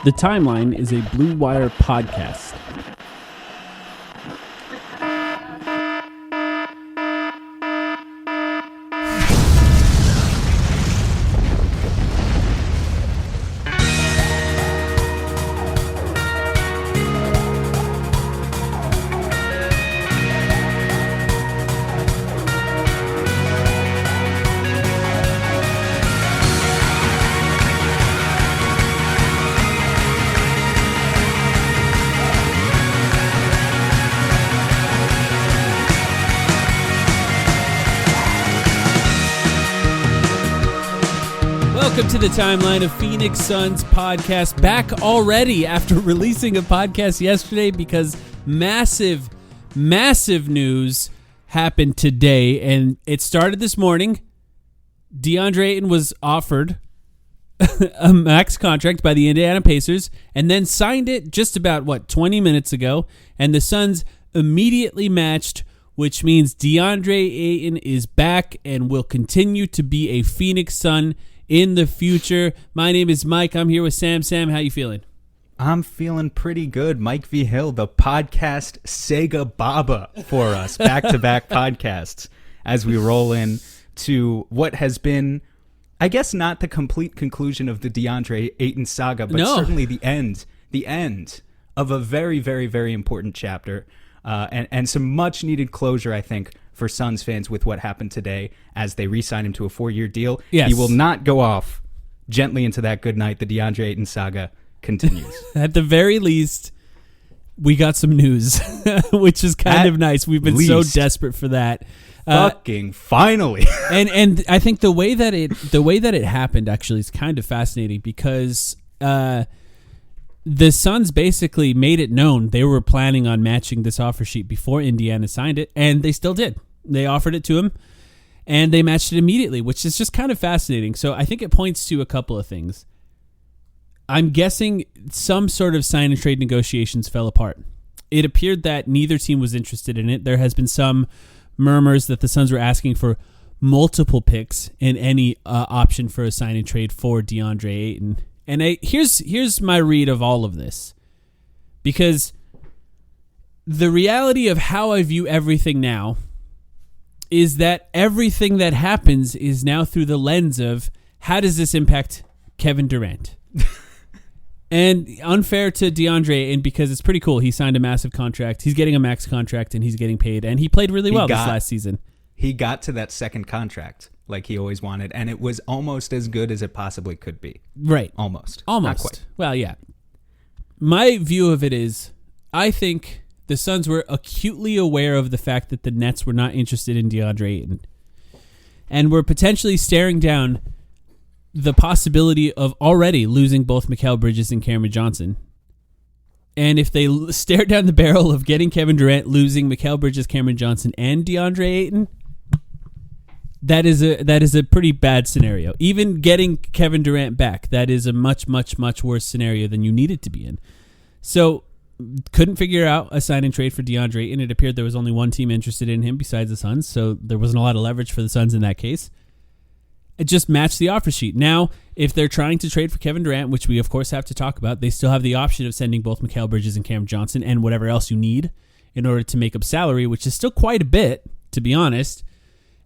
The Timeline is a Blue Wire podcast. Welcome to the Timeline of Phoenix Suns podcast, back already after releasing a podcast yesterday because massive news happened today, and it started this morning. Deandre Ayton was offered a max contract by the Indiana Pacers and then signed it just about, 20 minutes ago, and the Suns immediately matched, which means Deandre Ayton is back and will continue to be a Phoenix Sun in the future. My name is Mike. I'm here with Sam. Sam, how you feeling? I'm feeling pretty good. Mike V. Hill, the podcast Sega Baba for us. Back-to-back podcasts as we roll in to what has been, I guess, not the complete conclusion of the Deandre Ayton saga, but certainly the end of a very, very, very important chapter and some much-needed closure, I think, for Suns fans with what happened today as they re-sign him to a 4-year deal. Yes. He will not go off gently into that good night. The Deandre Ayton saga continues. At the very least, we got some news, which is kind of nice. We've been so desperate for that. Fucking finally. and I think the way that it happened actually is kind of fascinating because the Suns basically made it known they were planning on matching this offer sheet before Indiana signed it, and they still did. They offered it to him, and they matched it immediately, which is just kind of fascinating. So I think it points to a couple of things. I'm guessing some sort of sign and trade negotiations fell apart. It appeared that neither team was interested in it. There has been some murmurs that the Suns were asking for multiple picks in any option for a sign and trade for Deandre Ayton. And here's my read of all of this, because the reality of how I view everything now is that everything that happens is now through the lens of how does this impact Kevin Durant? And unfair to Deandre Ayton because it's pretty cool. He signed a massive contract. He's getting a max contract and he's getting paid. And he played really well this last season. He got to that second contract like he always wanted, and it was almost as good as it possibly could be. Right. Almost. Not quite. Well, yeah. My view of it is I think the Suns were acutely aware of the fact that the Nets were not interested in Deandre Ayton and were potentially staring down the possibility of already losing both Mikal Bridges and Cameron Johnson. And if they stare down the barrel of getting Kevin Durant, losing Mikal Bridges, Cameron Johnson, and Deandre Ayton, that is a pretty bad scenario. Even getting Kevin Durant back, that is a much, much, much worse scenario than you need it to be in. So, couldn't figure out a sign and trade for Deandre Ayton. It appeared there was only one team interested in him besides the Suns, so there wasn't a lot of leverage for the Suns in that case. It just matched the offer sheet. Now, if they're trying to trade for Kevin Durant, which we of course have to talk about, they still have the option of sending both Mikal Bridges and Cameron Johnson and whatever else you need in order to make up salary, which is still quite a bit, to be honest.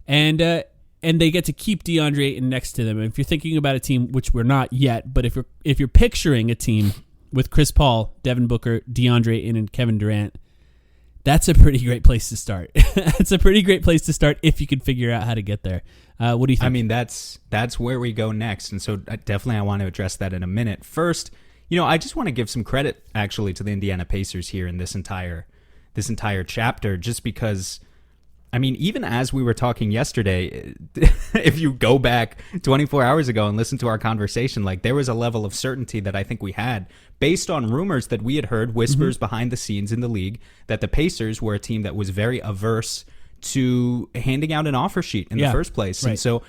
And they get to keep Deandre Ayton next to them. And if you're thinking about a team, which we're not yet, but if you're picturing a team with Chris Paul, Devin Booker, Deandre Ayton, and Kevin Durant, that's a pretty great place to start. It's a pretty great place to start if you can figure out how to get there. What do you think? I mean, that's where we go next, and so definitely I want to address that in a minute. First, I just want to give some credit actually to the Indiana Pacers here in this entire chapter, just because. I mean, even as we were talking yesterday, if you go back 24 hours ago and listen to our conversation, like there was a level of certainty that I think we had based on rumors that we had heard, whispers behind the scenes in the league, that the Pacers were a team that was very averse to handing out an offer sheet in the first place. Right. And so,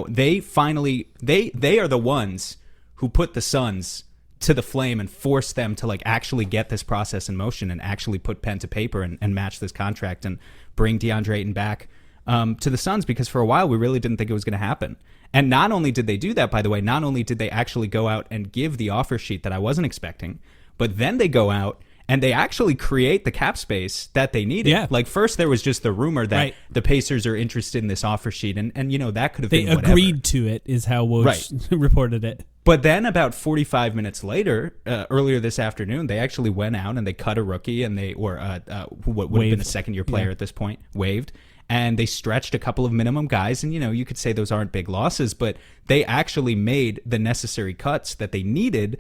they finally, they are the ones who put the Suns to the flame and force them to actually get this process in motion and actually put pen to paper and match this contract and bring Deandre Ayton back. to the Suns, because for a while we really didn't think it was going to happen. And not only did they do that, by the way, not only did they actually go out and give the offer sheet that I wasn't expecting, but then they go out and they actually create the cap space that they needed. Yeah. Like, first there was just the rumor that the Pacers are interested in this offer sheet, and that could have been whatever. They agreed to it, is how Woj reported it. But then about 45 minutes later, earlier this afternoon, they actually went out and they cut a rookie, and what would have been a second-year player at this point, waived. And they stretched a couple of minimum guys, and you could say those aren't big losses, but they actually made the necessary cuts that they needed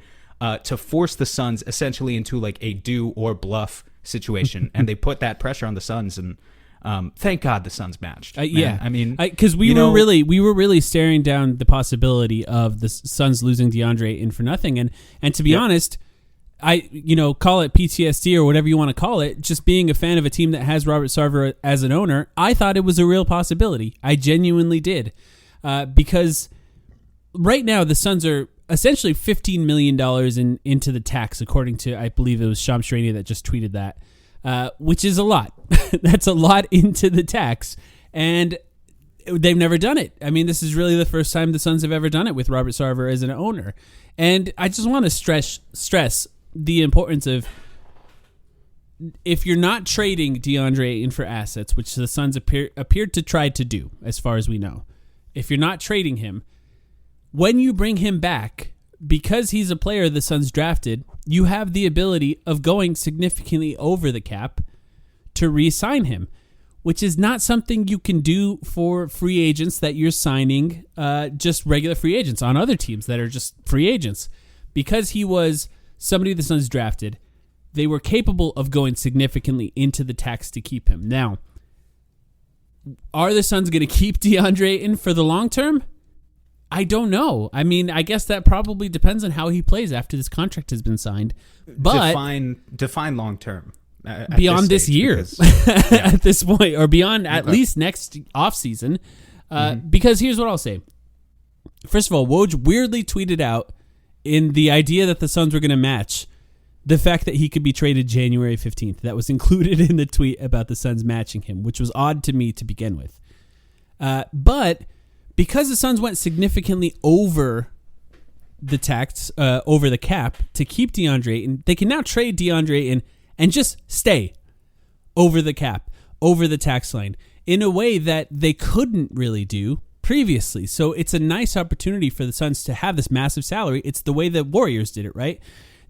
to force the Suns essentially into like a do or bluff situation. And they put that pressure on the Suns, and thank God the Suns matched. Yeah, I mean, because we were really staring down the possibility of the Suns losing Deandre Ayton for nothing, and to be honest, I call it PTSD or whatever you want to call it. Just being a fan of a team that has Robert Sarver as an owner, I thought it was a real possibility. I genuinely did, because right now the Suns are essentially $15 million into the tax, according to, I believe it was Shams Charania that just tweeted that, which is a lot. That's a lot into the tax, and they've never done it. I mean, this is really the first time the Suns have ever done it with Robert Sarver as an owner. And I just want to stress the importance of, if you're not trading Deandre Ayton for assets, which the Suns appeared to try to do, as far as we know, if you're not trading him, when you bring him back, because he's a player the Suns drafted, you have the ability of going significantly over the cap to re-sign him, which is not something you can do for free agents that you're signing, just regular free agents on other teams that are just free agents. Because he was somebody the Suns drafted, they were capable of going significantly into the tax to keep him. Now, are the Suns going to keep Deandre Ayton for the long term? I don't know. I mean, I guess that probably depends on how he plays after this contract has been signed. But define long term. Beyond this year, because, at this point, or beyond at least next offseason. Because here's what I'll say. First of all, Woj weirdly tweeted out in the idea that the Suns were going to match the fact that he could be traded January 15th. That was included in the tweet about the Suns matching him, which was odd to me to begin with. But because the Suns went significantly over the tax, over the cap to keep Deandre Ayton, they can now trade Deandre Ayton and just stay over the cap, over the tax line, in a way that they couldn't really do previously. So it's a nice opportunity for the Suns to have this massive salary. It's the way the Warriors did it, right?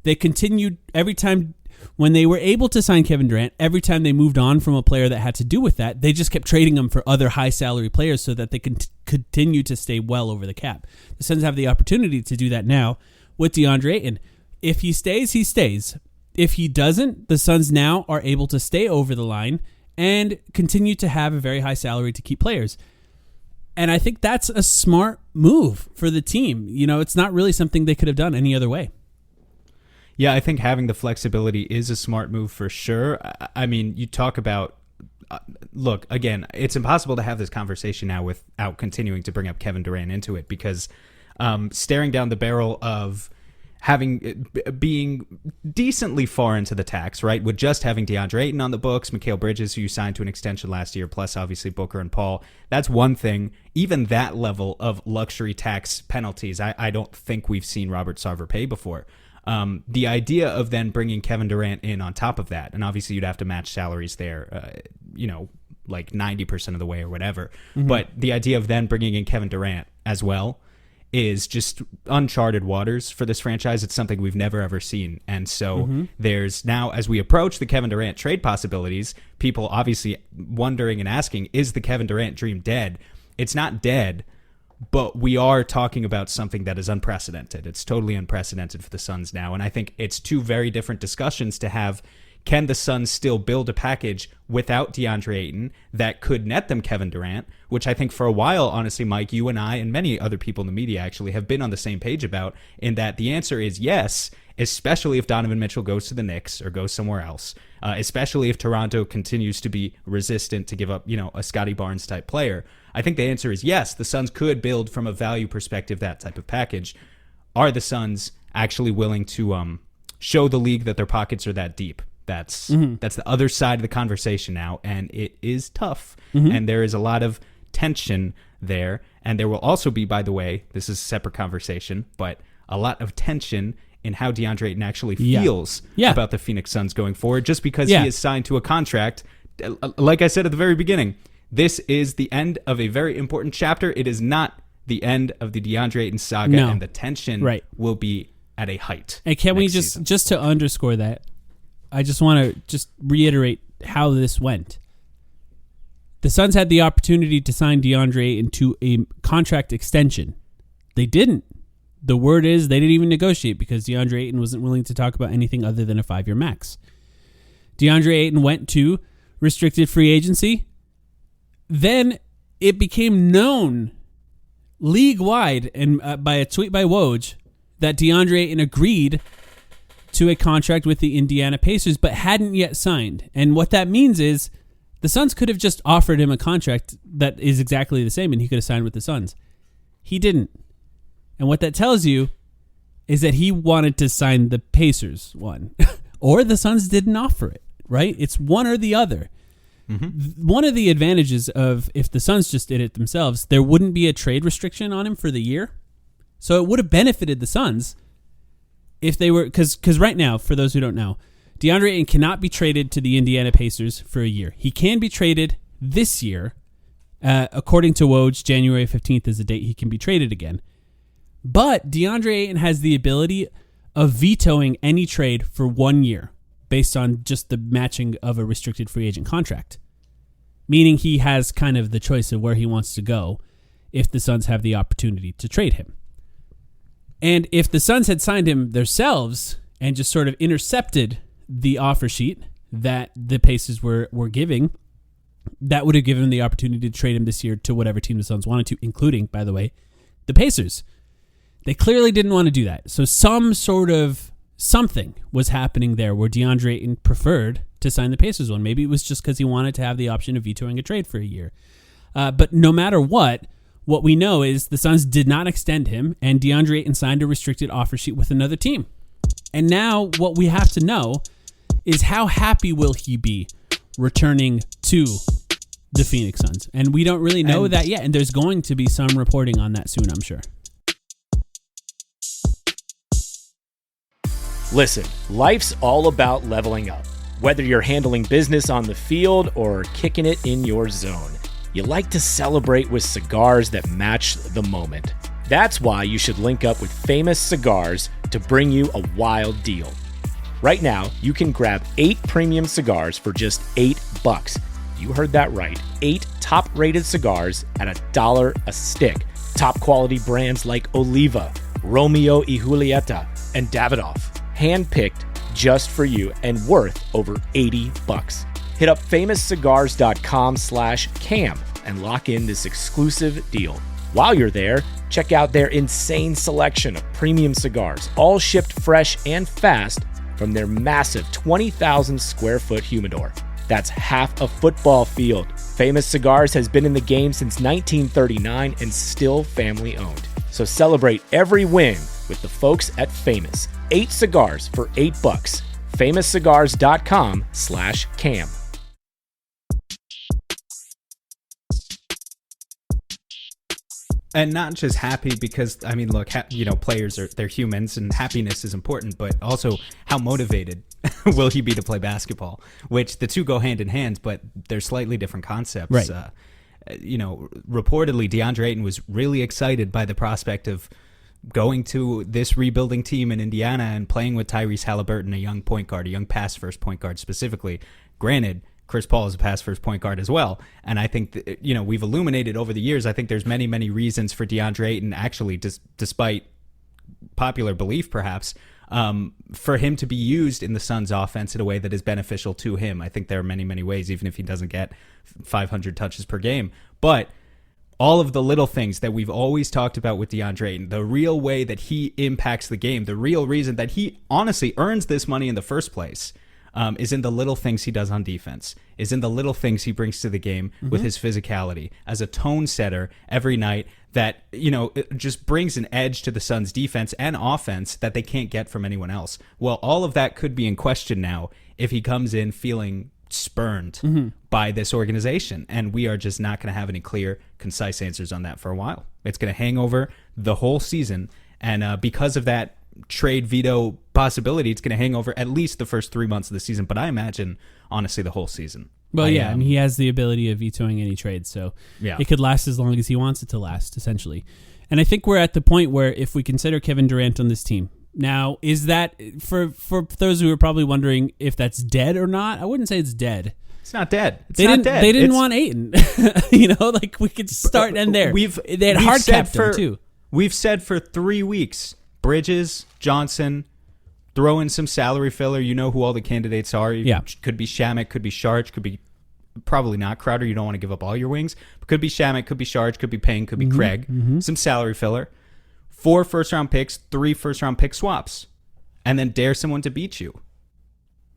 They continued every time when they were able to sign Kevin Durant, every time they moved on from a player that had to do with that, they just kept trading them for other high salary players so that they can continue to stay well over the cap. The Suns have the opportunity to do that now with Deandre Ayton. If he stays, he stays. If he doesn't, the Suns now are able to stay over the line and continue to have a very high salary to keep players. And I think that's a smart move for the team. It's not really something they could have done any other way. Yeah, I think having the flexibility is a smart move for sure. I mean, you talk about, look, again, it's impossible to have this conversation now without continuing to bring up Kevin Durant into it, because staring down the barrel of being decently far into the tax, right, with just having DeAndre Ayton on the books, Mikal Bridges, who you signed to an extension last year, plus obviously Booker and Paul, that's one thing. Even that level of luxury tax penalties, I don't think we've seen Robert Sarver pay before. The idea of then bringing Kevin Durant in on top of that, and obviously you'd have to match salaries there, like 90% of the way or whatever. Mm-hmm. But the idea of then bringing in Kevin Durant as well is just uncharted waters for this franchise. It's something we've never, ever seen. And so there's now, as we approach the Kevin Durant trade possibilities, people obviously wondering and asking, is the Kevin Durant dream dead? It's not dead, but we are talking about something that is unprecedented. It's totally unprecedented for the Suns now. And I think it's two very different discussions to have. Can the Suns still build a package without DeAndre Ayton that could net them Kevin Durant, which I think for a while, honestly, Mike, you and I and many other people in the media actually have been on the same page about, in that the answer is yes, especially if Donovan Mitchell goes to the Knicks or goes somewhere else, especially if Toronto continues to be resistant to give up, a Scotty Barnes type player. I think the answer is yes, the Suns could build from a value perspective that type of package. Are the Suns actually willing to show the league that their pockets are that deep? That's the other side of the conversation now, and it is tough. And there is a lot of tension there. And there will also be, by the way, this is a separate conversation, but a lot of tension in how Deandre Ayton actually feels about the Phoenix Suns going forward, just because he is signed to a contract. Like I said at the very beginning, this is the end of a very important chapter. It is not the end of the Deandre Ayton saga, and the tension will be at a height. And can we just to underscore that, I just want to just reiterate how this went. The Suns had the opportunity to sign Deandre into a contract extension. They didn't. The word is they didn't even negotiate because Deandre Ayton wasn't willing to talk about anything other than a 5-year max. Deandre Ayton went to restricted free agency. Then it became known league-wide and by a tweet by Woj that Deandre Ayton agreed to a contract with the Indiana Pacers but hadn't yet signed. And what that means is the Suns could have just offered him a contract that is exactly the same and he could have signed with the Suns. He didn't. And what that tells you is that he wanted to sign the Pacers one. Or the Suns didn't offer it, right? It's one or the other. One of the advantages of if the Suns just did it themselves, there wouldn't be a trade restriction on him for the year. So it would have benefited the Suns if they were... Because right now, for those who don't know, Deandre Ayton cannot be traded to the Indiana Pacers for a year. He can be traded this year. According to Woj, January 15th is the date he can be traded again. But DeAndre Ayton has the ability of vetoing any trade for 1 year based on just the matching of a restricted free agent contract. Meaning he has kind of the choice of where he wants to go if the Suns have the opportunity to trade him. And if the Suns had signed him themselves and just sort of intercepted the offer sheet that the Pacers were giving, that would have given them the opportunity to trade him this year to whatever team the Suns wanted to, including, by the way, the Pacers. They clearly didn't want to do that. So some sort of something was happening there where DeAndre Ayton preferred to sign the Pacers one. Maybe it was just because he wanted to have the option of vetoing a trade for a year. But no matter what we know is the Suns did not extend him, and DeAndre Ayton signed a restricted offer sheet with another team. And now what we have to know is how happy will he be returning to the Phoenix Suns? And we don't really know that yet, and there's going to be some reporting on that soon, I'm sure. Listen, life's all about leveling up. Whether you're handling business on the field or kicking it in your zone, you like to celebrate with cigars that match the moment. That's why you should link up with Famous Cigars to bring you a wild deal. Right now, you can grab 8 premium cigars for just $8. You heard that right. 8 top-rated cigars at $1 a stick. Top quality brands like Oliva, Romeo y Julieta, and Davidoff. Handpicked just for you and worth over $80. Hit up famouscigars.com/cam and lock in this exclusive deal. While you're there, check out their insane selection of premium cigars, all shipped fresh and fast from their massive 20,000 square foot humidor. That's half a football field. Famous Cigars has been in the game since 1939 and still family owned. So celebrate every win with the folks at Famous. 8 cigars for $8. famouscigars.com/cam. And not just happy because, I mean, look, players they're humans and happiness is important, but also how motivated will he be to play basketball? Which the two go hand in hand, but they're slightly different concepts. Right. Reportedly, DeAndre Ayton was really excited by the prospect of going to this rebuilding team in Indiana and playing with Tyrese Halliburton, a young point guard, a young pass-first point guard specifically. Granted, Chris Paul is a pass-first point guard as well. And I think, we've illuminated over the years, I think there's many, many reasons for DeAndre Ayton, actually, despite popular belief perhaps, for him to be used in the Suns offense in a way that is beneficial to him. I think there are many, many ways, even if he doesn't get 500 touches per game. But all of the little things that we've always talked about with DeAndre Ayton, the real way that he impacts the game, the real reason that he honestly earns this money in the first place, is in the little things he does on defense, is in the little things he brings to the game with his physicality as a tone setter every night that, it just brings an edge to the Suns' defense and offense that they can't get from anyone else. Well, all of that could be in question now if he comes in feeling spurned by this organization. And we are just not going to have any clear, concise answers on that for a while. It's going to hang over the whole season. And because of that trade veto possibility, it's going to hang over at least the first 3 months of the season. But I imagine, honestly, the whole season. Well, I mean, he has the ability of vetoing any trade. So it could last as long as he wants it to last, essentially. And I think we're at the point where if we consider Kevin Durant on this team, now, is that, for those who are probably wondering if that's dead or not, I wouldn't say it's dead. It's not dead. They didn't want Ayton. Like we could start and end there. They had hard capped him too. We've said for 3 weeks, Bridges, Johnson, throw in some salary filler. You know who all the candidates are. Could be Shamet, could be Sharge, could be probably not Crowder. You don't want to give up all your wings. But could be Shamet, could be Sharge, could be Payne, could be Craig. Some salary filler. 4 first-round picks, 3 first-round pick swaps, and then dare someone to beat you.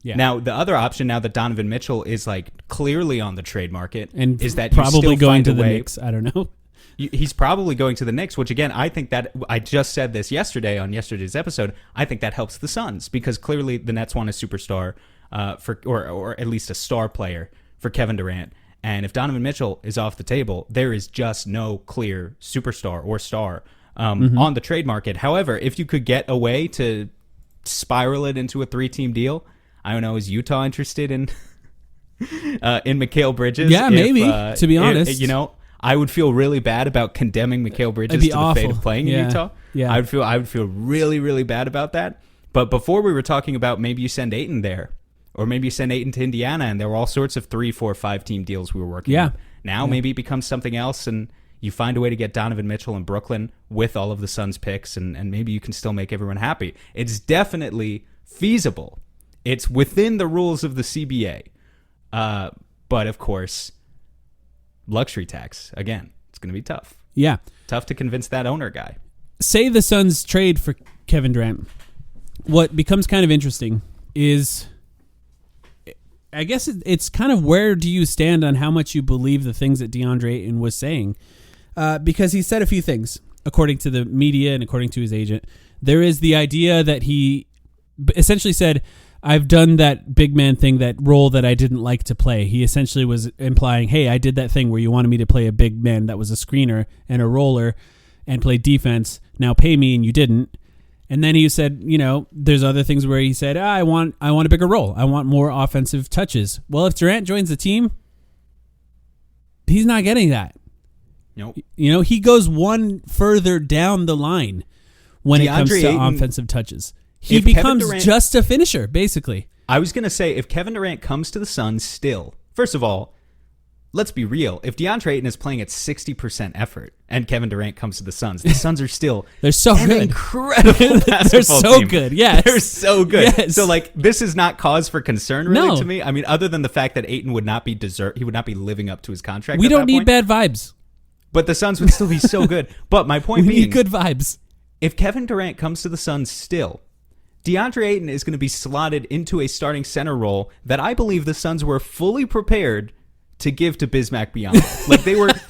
Yeah. Now, the other option, now that Donovan Mitchell is like clearly on the trade market, and is that probably you still going find to a the way, Knicks. I don't know. He's probably going to the Knicks, which again, I think that I just said this yesterday on yesterday's episode. I think that helps the Suns because clearly the Nets want a superstar or at least a star player for Kevin Durant. And if Donovan Mitchell is off the table, there is just no clear superstar or star on the trade market. However, if you could get a way to spiral it into a 3-team deal, I don't know, is Utah interested in Mikal Bridges? Yeah, maybe, to be honest. I would feel really bad about condemning Mikal Bridges to the fate of playing in Utah. Yeah. I would feel really, really bad about that. But before we were talking about maybe you send Ayton there, or maybe you send Ayton to Indiana, and there were all sorts of 3, 4, 5-team deals we were working on. Now maybe it becomes something else, and you find a way to get Donovan Mitchell in Brooklyn with all of the Suns picks, and maybe you can still make everyone happy. It's definitely feasible. It's within the rules of the CBA. But, of course, luxury tax, again, it's going to be tough. Yeah. Tough to convince that owner guy. Say the Suns trade for Kevin Durant. What becomes kind of interesting is, I guess it's kind of where do you stand on how much you believe the things that Deandre Ayton was saying. Because he said a few things, according to the media and according to his agent. There is the idea that he essentially said, I've done that big man thing, that role that I didn't like to play. He essentially was implying, hey, I did that thing where you wanted me to play a big man that was a screener and a roller and play defense. Now pay me, and you didn't. And then he said, there's other things where he said, I want a bigger role. I want more offensive touches. Well, if Durant joins the team, he's not getting that. Nope. He goes one further down the line when it comes to Ayton, offensive touches. He becomes Durant, just a finisher, basically. I was going to say, if Kevin Durant comes to the Suns still, first of all, let's be real. If DeAndre Ayton is playing at 60% effort and Kevin Durant comes to the Suns are still they're so good. Incredible basketball They're so team. Good. Yes. They're so good. Yes. So this is not cause for concern really to me. I mean, other than the fact that Ayton would not be living up to his contract. We don't need bad vibes. But the Suns would still be so good. But my point we being, need good vibes. If Kevin Durant comes to the Suns still, DeAndre Ayton is going to be slotted into a starting center role that I believe the Suns were fully prepared to give to Bismack Biyombo.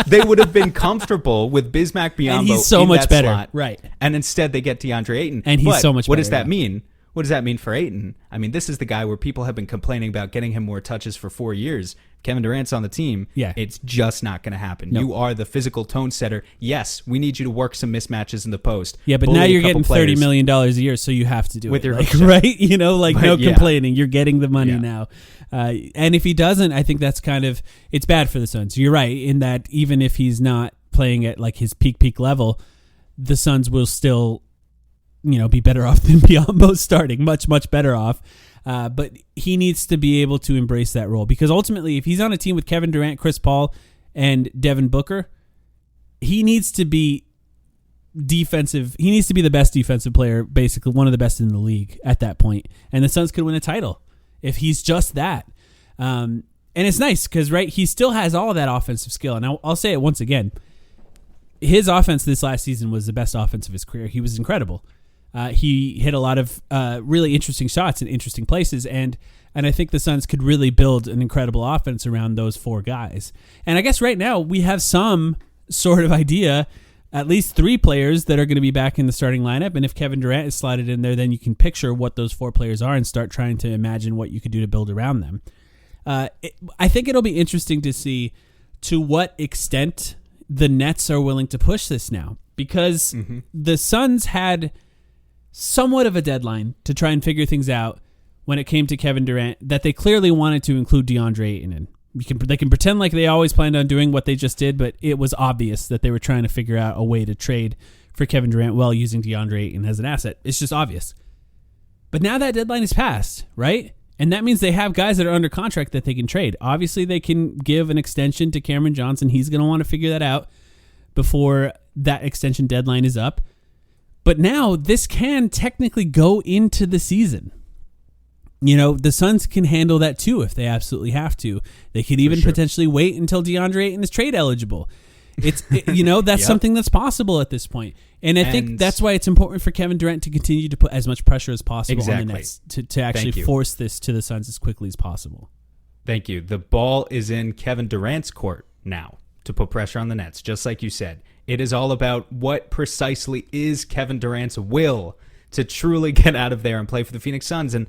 They would have been comfortable with Bismack Biyombo. And he's so in much that better, slot, right? And instead they get DeAndre Ayton, and he's so much better. What does that mean? What does that mean for Ayton? I mean, this is the guy where people have been complaining about getting him more touches for 4 years. Kevin Durant's on the team. Yeah. It's just not going to happen. Nope. You are the physical tone setter. Yes, we need you to work some mismatches in the post. Yeah, but now you're getting $30 million a year, so you have to do with it. Your right? No complaining. You're getting the money now. And if he doesn't, I think that's it's bad for the Suns. You're right in that even if he's not playing at his peak level, the Suns will still be better off than Biyombo starting. Much, much better off. But he needs to be able to embrace that role because ultimately, if he's on a team with Kevin Durant, Chris Paul, and Devin Booker, he needs to be defensive. He needs to be the best defensive player, basically one of the best in the league at that point. And the Suns could win a title if he's just that. And it's nice because, he still has all of that offensive skill. And I'll say it once again. His offense this last season was the best offense of his career. He was incredible. He hit a lot of really interesting shots in interesting places, and I think the Suns could really build an incredible offense around those 4 guys. And I guess right now we have some sort of idea at least 3 players that are going to be back in the starting lineup. And if Kevin Durant is slotted in there, then you can picture what those 4 players are and start trying to imagine what you could do to build around them. I think it'll be interesting to see to what extent the Nets are willing to push this now, because the Suns had somewhat of a deadline to try and figure things out when it came to Kevin Durant that they clearly wanted to include Deandre Ayton in. They can pretend like they always planned on doing what they just did, but it was obvious that they were trying to figure out a way to trade for Kevin Durant while using Deandre Ayton as an asset. It's just obvious. But now that deadline is passed, right? And that means they have guys that are under contract that they can trade. Obviously, they can give an extension to Cameron Johnson. He's going to want to figure that out before that extension deadline is up. But now this can technically go into the season. You know, the Suns can handle that too if they absolutely have to. They could even potentially wait until Deandre Ayton is trade eligible. That's something that's possible at this point. And I think that's why it's important for Kevin Durant to continue to put as much pressure as possible on the Nets to actually force this to the Suns as quickly as possible. Thank you. The ball is in Kevin Durant's court now to put pressure on the Nets, just like you said. It is all about what precisely is Kevin Durant's will to truly get out of there and play for the Phoenix Suns. And,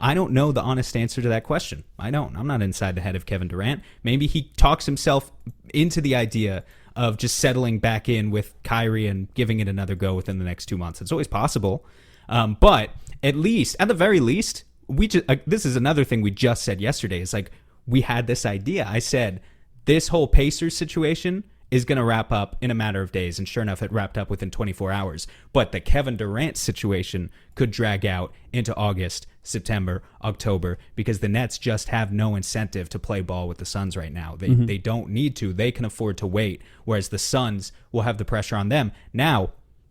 I don't know the honest answer to that question. I don't. I'm not inside the head of Kevin Durant. Maybe he talks himself into the idea of just settling back in with Kyrie and giving it another go within the next 2 months. It's always possible. But at the very least, this is another thing we just said yesterday. It's like we had this idea. I said, this whole Pacers situation is going to wrap up in a matter of days. And sure enough, it wrapped up within 24 hours. But the Kevin Durant situation could drag out into August, September, October, because the Nets just have no incentive to play ball with the Suns right now. They don't need to. They can afford to wait, whereas the Suns will have the pressure on them. Now,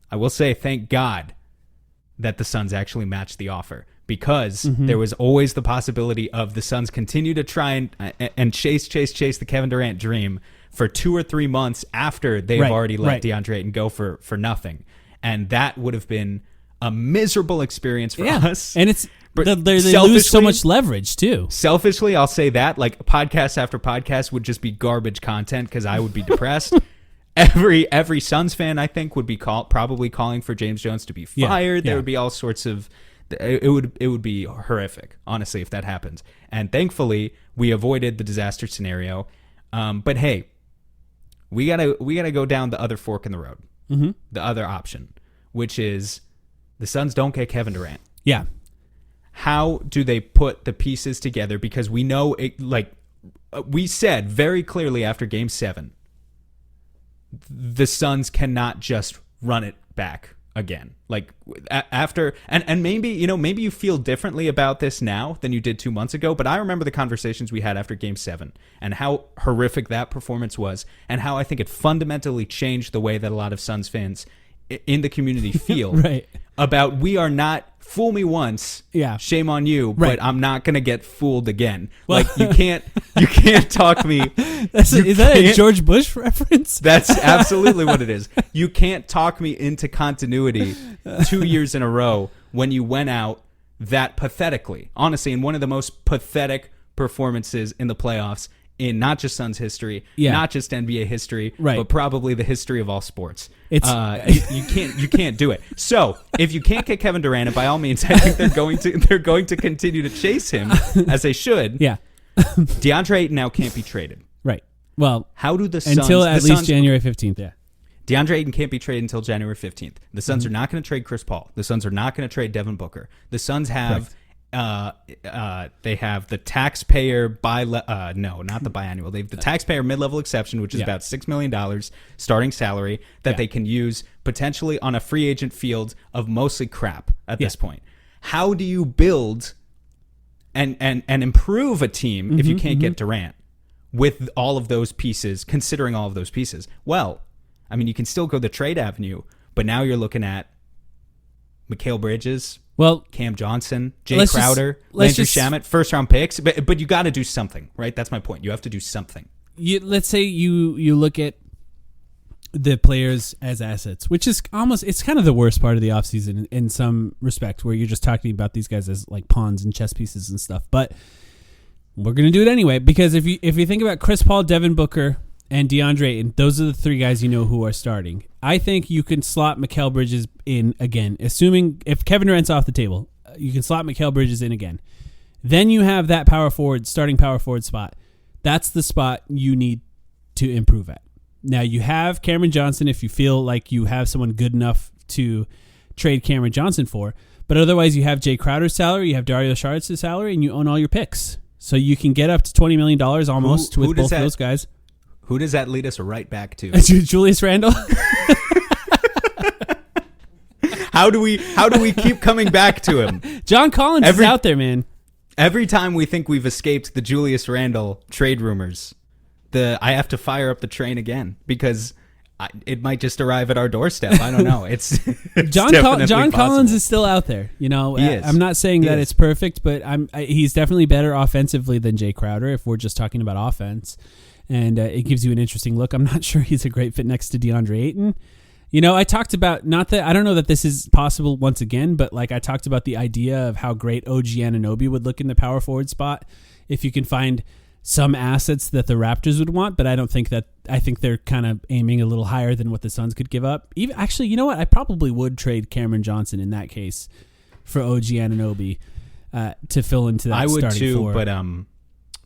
I will say thank God that the Suns actually matched the offer, because there was always the possibility of the Suns continue to try and chase the Kevin Durant dream for 2 or 3 months after they've already let DeAndre Ayton go for nothing. And that would have been a miserable experience for us. And they lose so much leverage too. Selfishly, I'll say that, like, podcast after podcast would just be garbage content because I would be depressed. Every Suns fan, I think, would be probably calling for James Jones to be fired. There would be all sorts of... It would be horrific, honestly, if that happens. And thankfully, we avoided the disaster scenario. But hey, we gotta go down the other fork in the road, the other option, which is the Suns don't get Kevin Durant. Yeah. How do they put the pieces together? Because we know, we said very clearly after Game 7, the Suns cannot just run it back again. Like, after, and maybe you feel differently about this now than you did 2 months ago, but I remember the conversations we had after Game 7 and how horrific that performance was, and how I think it fundamentally changed the way that a lot of Suns fans in the community feel about, we are not, fool me once, shame on you, but I'm not gonna get fooled again. Like, you can't talk me. Is that a George Bush reference? That's absolutely what it is. You can't talk me into continuity 2 years in a row when you went out that pathetically. Honestly, in one of the most pathetic performances in the playoffs in not just Suns history, not just NBA history, but probably the history of all sports. It's you can't do it. So if you can't get Kevin Durant, and by all means, I think they're going to continue to chase him as they should. Yeah, DeAndre Ayton now can't be traded. Right. Well, how do the Suns until at least January 15th? Yeah. DeAndre Ayton can't be traded until January 15th. The Suns are not going to trade Chris Paul. The Suns are not going to trade Devin Booker. The Suns have. They have the taxpayer not the biannual. They have the taxpayer mid-level exception, which is about $6 million starting salary that they can use potentially on a free agent field of mostly crap at this point. How do you build and improve a team if you can't get Durant with all of those pieces, considering all of those pieces? Well, I mean, you can still go the trade avenue, but now you're looking at Mikal Bridges, Cam Johnson, Jay Crowder, Landry Shamet, first-round picks. But you got to do something, right? That's my point. You have to do something. Let's say you look at the players as assets, which is it's kind of the worst part of the offseason in some respect, where you're just talking about these guys as like pawns and chess pieces and stuff. But we're going to do it anyway, because if you think about Chris Paul, Devin Booker, and Deandre Ayton. Those are the three guys you know who are starting. I think you can slot Mikal Bridges in again, assuming if Kevin Durant's off the table, you can slot Mikal Bridges in again. Then you have that starting power forward spot. That's the spot you need to improve at. Now you have Cameron Johnson if you feel like you have someone good enough to trade Cameron Johnson for. But otherwise, you have Jay Crowder's salary, you have Dario Saric's salary, and you own all your picks. So you can get up to $20 million almost with both of those guys. Who does that lead us right back to? Julius Randle. How do we keep coming back to him? John Collins is out there, man. Every time we think we've escaped the Julius Randle trade rumors, I have to fire up the train again because it might just arrive at our doorstep. I don't know. It's John Collins is still out there. You know, I'm not saying that it's perfect, but he's definitely better offensively than Jay Crowder if we're just talking about offense. And it gives you an interesting look. I'm not sure he's a great fit next to DeAndre Ayton. You know, I talked about, I don't know that this is possible once again, but like I talked about the idea of how great OG Anunoby would look in the power forward spot if you can find some assets that the Raptors would want, but I think they're kind of aiming a little higher than what the Suns could give up. Even actually, you know what? I probably would trade Cameron Johnson in that case for OG Anunoby to fill into that starting four. I would too,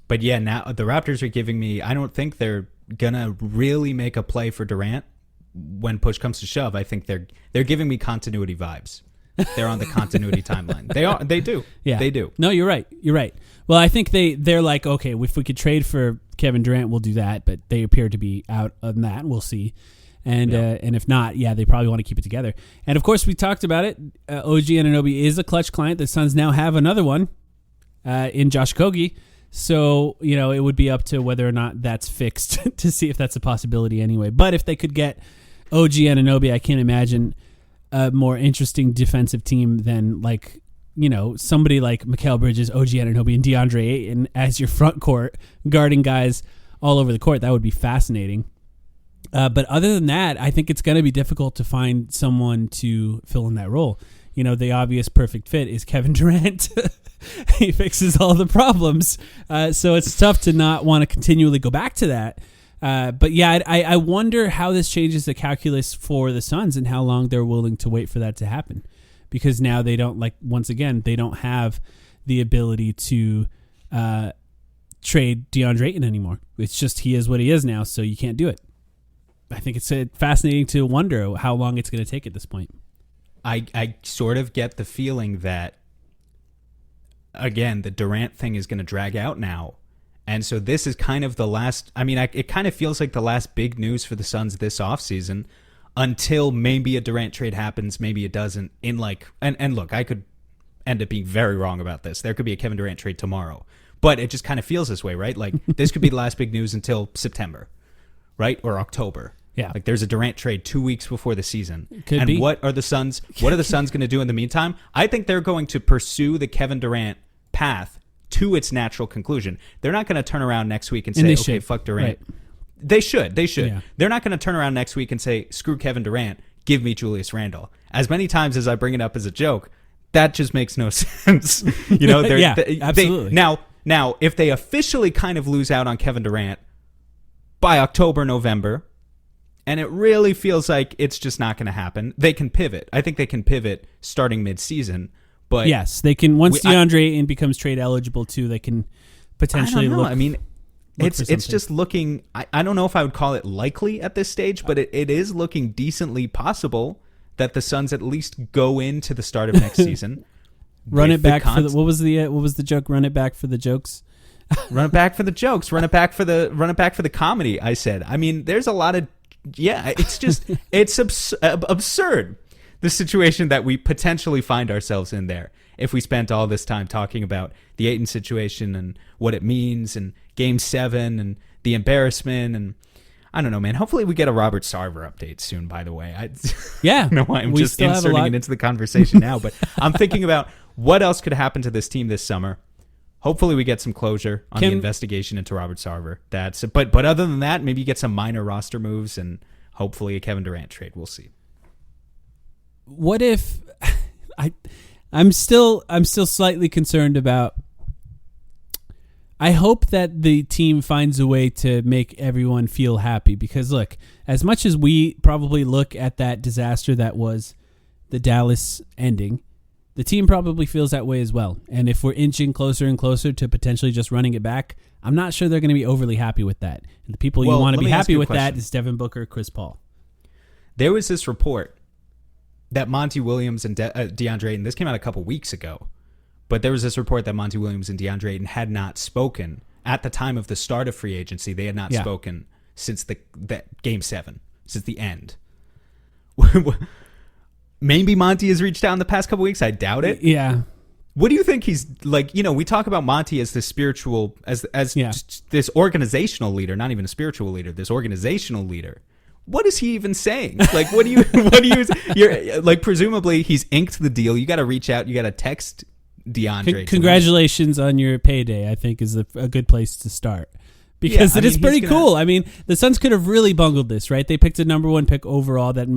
but yeah, now the Raptors are giving me, I don't think they're going to really make a play for Durant when push comes to shove. I think they're giving me continuity vibes. They're on the continuity timeline. They do. Yeah. They do. No, you're right. Well, I think they're like, okay, if we could trade for Kevin Durant, we'll do that, but they appear to be out on that. We'll see. And if not, they probably want to keep it together. And of course, we talked about it. OG Anunoby is a clutch client. The Suns now have another one in Josh Okogie. So, you know, it would be up to whether or not that's fixed to see if that's a possibility anyway. But if they could get OG Anunoby, I can't imagine a more interesting defensive team than, like, you know, somebody like Mikal Bridges, OG Anunoby, and DeAndre Ayton as your front court guarding guys all over the court. That would be fascinating. But other than that, I think it's going to be difficult to find someone to fill in that role. You know, the obvious perfect fit is Kevin Durant. He fixes all the problems. So it's tough to not want to continually go back to that. But yeah, I wonder how this changes the calculus for the Suns and how long they're willing to wait for that to happen. Because now they don't, like, once again, they don't have the ability to trade DeAndre Ayton anymore. It's just he is what he is now, so you can't do it. I think it's fascinating to wonder how long it's going to take at this point. I sort of get the feeling that, again, the Durant thing is going to drag out now. And so this is kind of the last, it kind of feels like the last big news for the Suns this offseason until maybe a Durant trade happens, maybe it doesn't. And look, I could end up being very wrong about this. There could be a Kevin Durant trade tomorrow. But it just kind of feels this way, right? Like, this could be the last big news until September, right? Or October. Yeah. Like, there's a Durant trade 2 weeks before the season. Could be. What are the Suns going to do in the meantime? I think they're going to pursue the Kevin Durant path to its natural conclusion. They're not going to turn around next week and say, okay, fuck Durant. Right. They should. Yeah. They're not going to turn around next week and say, screw Kevin Durant, give me Julius Randle. As many times as I bring it up as a joke, that just makes no sense. You know, absolutely. Now, if they officially kind of lose out on Kevin Durant by October, November, and it really feels like it's just not going to happen, they can pivot. I think they can pivot starting mid-season. But yes, they can. Once DeAndre Ayton becomes trade eligible too, they can potentially look. I mean, it's just looking. I don't know if I would call it likely at this stage, but it is looking decently possible that the Suns at least go into the start of next season. Run it back for the, what was the joke? Run it back for the jokes. Run it back for the jokes. Run it back for the comedy. I said. I mean, there's a lot of it's just it's absurd. The situation that we potentially find ourselves in there if we spent all this time talking about the Ayton situation and what it means and Game 7 and the embarrassment and I don't know, man. Hopefully we get a Robert Sarver update soon, by the way. I don't know why I'm just inserting it into the conversation now, but I'm thinking about what else could happen to this team this summer. Hopefully we get some closure on the investigation into Robert Sarver. But other than that, maybe you get some minor roster moves and hopefully a Kevin Durant trade. We'll see. What if I'm still slightly concerned about I hope that the team finds a way to make everyone feel happy because, look, as much as we probably look at that disaster that was the Dallas ending, the team probably feels that way as well. And if we're inching closer and closer to potentially just running it back, I'm not sure they're going to be overly happy with that. And the people you want to be happy with that is Devin Booker, Chris Paul. There was this report that Monty Williams and Deandre Ayton, this came out a couple weeks ago, but there was this report that Monty Williams and Deandre Ayton had not spoken at the time of the start of free agency. They had not spoken since the Game 7, since the end. Maybe Monty has reached out in the past couple weeks. I doubt it. Yeah. What do you think he's like? You know, we talk about Monty as the spiritual, as this organizational leader, not even a spiritual leader, this organizational leader. What is he even saying? Like, you're like, presumably he's inked the deal. You got to reach out. You got to text Deandre. Congratulations on your payday, I think is a good place to start. Because it is pretty cool. I mean, the Suns could have really bungled this, right? They picked a number 1 pick overall that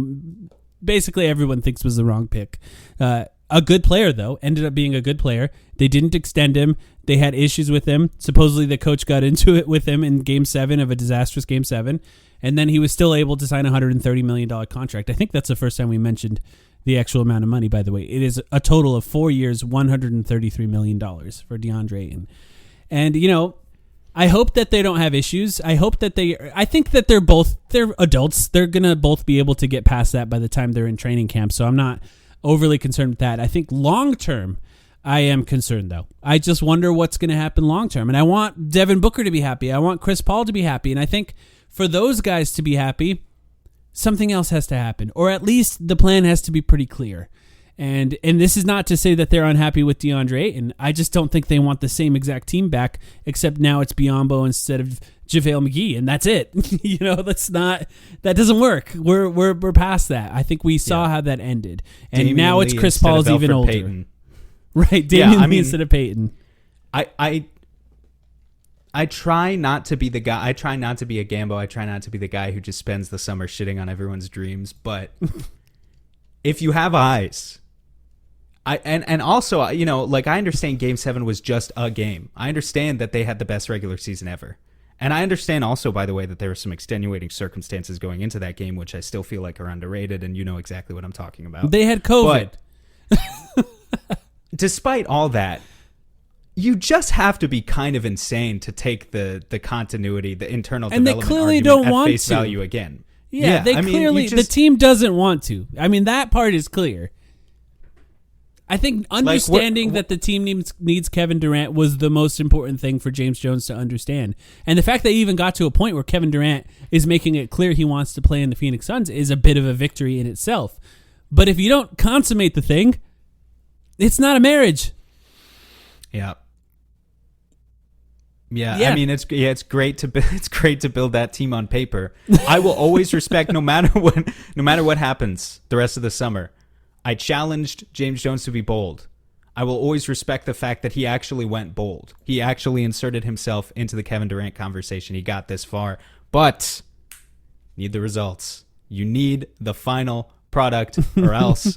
basically everyone thinks was the wrong pick. A good player, though, ended up being a good player. They didn't extend him. They had issues with him. Supposedly the coach got into it with him in Game 7 of a disastrous Game 7. And then he was still able to sign a $130 million contract. I think that's the first time we mentioned the actual amount of money, by the way. It is a total of 4 years, $133 million for Deandre Ayton. And, you know, I hope that they don't have issues. I think that they're adults. They're going to both be able to get past that by the time they're in training camp. So I'm not overly concerned with that. I think long term, I am concerned, though. I just wonder what's going to happen long term. And I want Devin Booker to be happy. I want Chris Paul to be happy. And I think for those guys to be happy, something else has to happen. Or at least the plan has to be pretty clear. And this is not to say that they're unhappy with Deandre Ayton. I just don't think they want the same exact team back, except now it's Biyombo instead of JaVale McGee, and that's it. You know, that doesn't work. We're past that. I think we saw how that ended, and Damian now it's Chris Paul's even older. Payton. Right, Damian Lee instead of Payton. I try not to be the guy. I try not to be a Gambo. I try not to be the guy who just spends the summer shitting on everyone's dreams. But if you have eyes, and also, you know, like, I understand Game 7 was just a game. I understand that they had the best regular season ever. And I understand also, by the way, that there were some extenuating circumstances going into that game, which I still feel like are underrated, and you know exactly what I'm talking about. They had COVID. But despite all that, you just have to be kind of insane to take the continuity, the internal development they clearly argument don't at want face to. value again. Yeah, they clearly, the team doesn't want to. I mean, that part is clear. I think understanding that the team needs Kevin Durant was the most important thing for James Jones to understand. And the fact that he even got to a point where Kevin Durant is making it clear he wants to play in the Phoenix Suns is a bit of a victory in itself. But if you don't consummate the thing, it's not a marriage. Yeah. Yeah, I mean, it's great to build that team on paper. I will always respect no matter what happens the rest of the summer. I challenged James Jones to be bold. I will always respect the fact that he actually went bold. He actually inserted himself into the Kevin Durant conversation. He got this far, but need the results. You need the final product, or else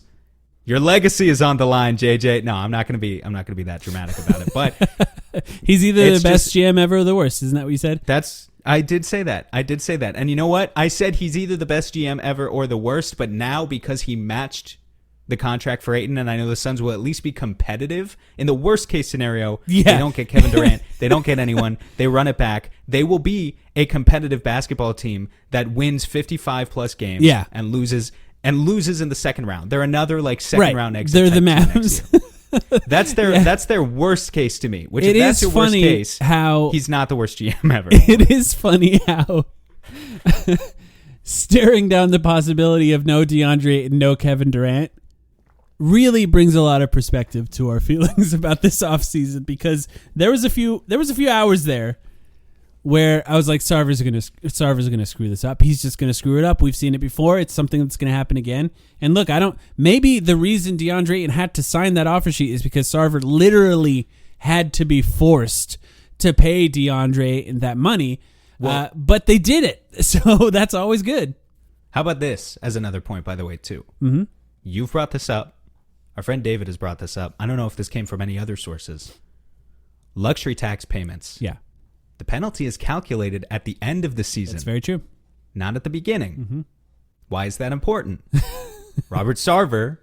your legacy is on the line, JJ. No, I'm not gonna be that dramatic about it. But he's either the best GM ever or the worst. Isn't that what you said? I did say that. And you know what? I said he's either the best GM ever or the worst. But now, because he matched the contract for Ayton, and I know the Suns will at least be competitive. In the worst case scenario, they don't get Kevin Durant, they don't get anyone, they run it back. They will be a competitive basketball team that wins 55 plus games and loses in the second round. They're another second round exit. They're the Mavs. That's their worst case to me. Which it if that's is your funny worst case, how he's not the worst GM ever. It is funny how staring down the possibility of no DeAndre and no Kevin Durant really brings a lot of perspective to our feelings about this offseason, because there was a few hours there where I was like, Sarver's gonna screw this up. He's just gonna screw it up. We've seen it before. It's something that's gonna happen again. And look, maybe the reason DeAndre Ayton had to sign that offer sheet is because Sarver literally had to be forced to pay DeAndre Ayton that money. Well, but they did it, so that's always good. How about this as another point, by the way, too? Mm-hmm. You've brought this up. Our friend David has brought this up. I don't know if this came from any other sources. luxury tax payments. Yeah. The penalty is calculated at the end of the season. That's very true. Not at the beginning. Why is that important? Robert Sarver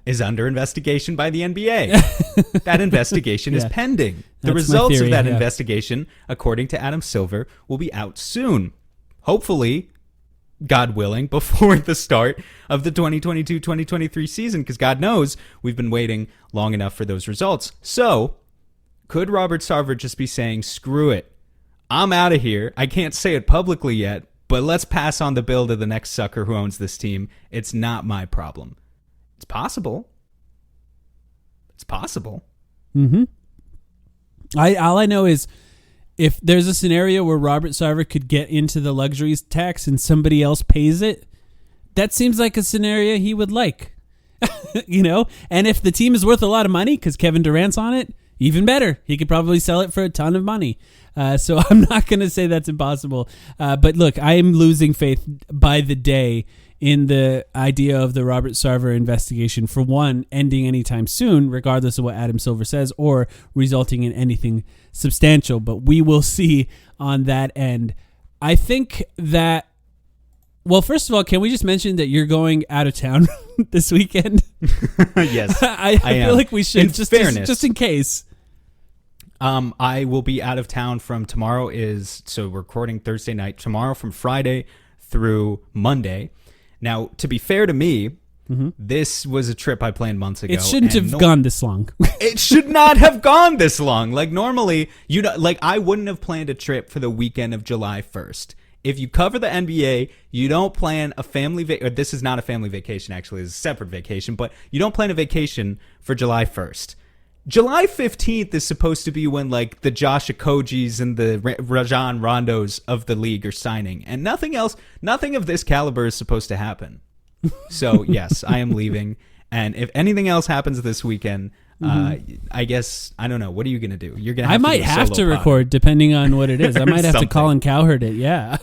is under investigation by the NBA. That investigation is pending. The results of that investigation, according to Adam Silver, will be out soon. Hopefully, God willing, before the start of the 2022-2023 season, because God knows we've been waiting long enough for those results. So, could Robert Sarver just be saying, screw it, I'm out of here. I can't say it publicly yet, but let's pass on the bill to the next sucker who owns this team. It's not my problem. It's possible. It's possible. All I know is if there's a scenario where Robert Sarver could get into the luxuries tax and somebody else pays it, that seems like a scenario he would like. And if the team is worth a lot of money because Kevin Durant's on it, even better. He could probably sell it for a ton of money. So I'm not going to say that's impossible. But look, I am losing faith by the day in the idea of the Robert Sarver investigation, for one, ending anytime soon, regardless of what Adam Silver says, or resulting in anything substantial. But we will see on that end. I think that, well, first of all, can we just mention that you're going out of town this weekend? Yes, I feel like we should, just in case. I will be out of town from tomorrow so we're recording Thursday night, tomorrow from Friday through Monday. Now, to be fair to me, this was a trip I planned months ago. It shouldn't have gone this long. It should not have gone this long. Like normally, I wouldn't have planned a trip for the weekend of July 1st. If you cover the NBA, you don't plan a family this is not a family vacation, actually. It's a separate vacation, but you don't plan a vacation for July 1st. July 15th is supposed to be when like the Josh Okogis and the Rajon Rondos of the league are signing, and nothing of this caliber is supposed to happen. So yes, I am leaving, and if anything else happens this weekend, I guess, I don't know. What are you going to do? You're going to have might have to record depending on what it is. I might have to Colin Cowherd it. Yeah.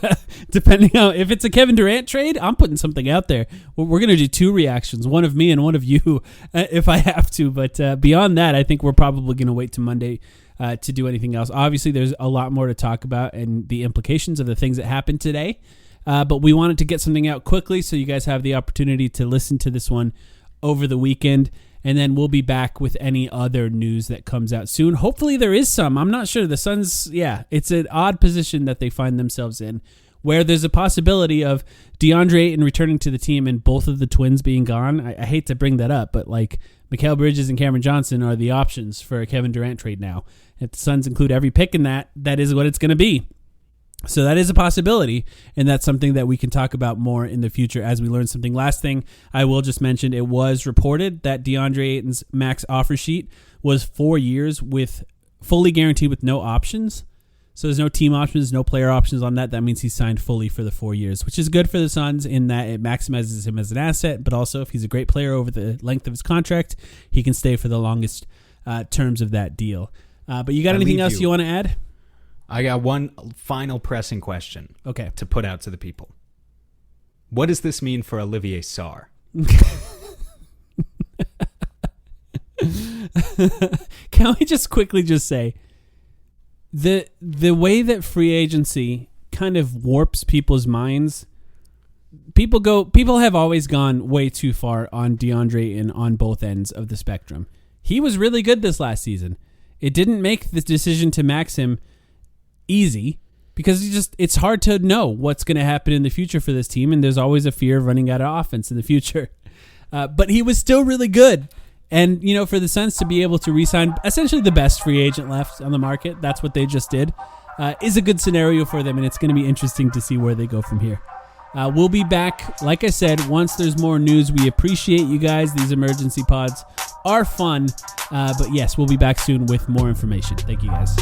Depending on if it's a Kevin Durant trade, I'm putting something out there. We're going to do 2 reactions, one of me and one of you if I have to. But beyond that, I think we're probably going to wait to Monday to do anything else. Obviously, there's a lot more to talk about and the implications of the things that happened today. But we wanted to get something out quickly so you guys have the opportunity to listen to this one over the weekend. And then we'll be back with any other news that comes out soon. Hopefully there is some. I'm not sure. The Suns, it's an odd position that they find themselves in, where there's a possibility of Deandre Ayton returning to the team and both of the twins being gone. I hate to bring that up, but like Mikal Bridges and Cameron Johnson are the options for a Kevin Durant trade now. If the Suns include every pick in that is what it's going to be. So that is a possibility, and that's something that we can talk about more in the future as we learn something. Last thing I will just mention, it was reported that Deandre Ayton's max offer sheet was 4 years with fully guaranteed with no options. So there's no team options, no player options on that. That means he's signed fully for the 4 years, which is good for the Suns in that it maximizes him as an asset, but also if he's a great player over the length of his contract, he can stay for the longest terms of that deal. But you got anything else you want to add? I got one final pressing question to put out to the people. What does this mean for Olivier Sarr? Can we just quickly say the way that free agency kind of warps people's minds? People have always gone way too far on DeAndre Ayton on both ends of the spectrum. He was really good this last season. It didn't make the decision to max him easy because it's hard to know what's going to happen in the future for this team, and there's always a fear of running out of offense in the future. But he was still really good, and for the Suns to be able to re-sign essentially the best free agent left on the market, that's what they just did, is a good scenario for them, and it's going to be interesting to see where they go from here. We'll be back, like I said, once there's more news. We appreciate you guys. These emergency pods are fun, but yes, we'll be back soon with more information. Thank you guys.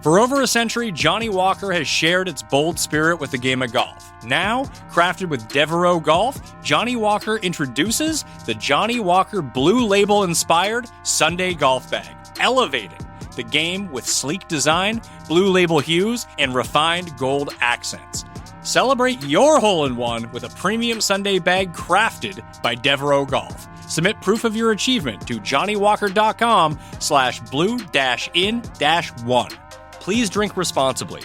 For over a century, Johnny Walker has shared its bold spirit with the game of golf. Now, crafted with Devereaux Golf, Johnny Walker introduces the Johnny Walker Blue Label-inspired Sunday Golf Bag, elevating the game with sleek design, blue label hues, and refined gold accents. Celebrate your hole-in-one with a premium Sunday bag crafted by Devereaux Golf. Submit proof of your achievement to JohnnyWalker.com/blue-in-1. Please drink responsibly.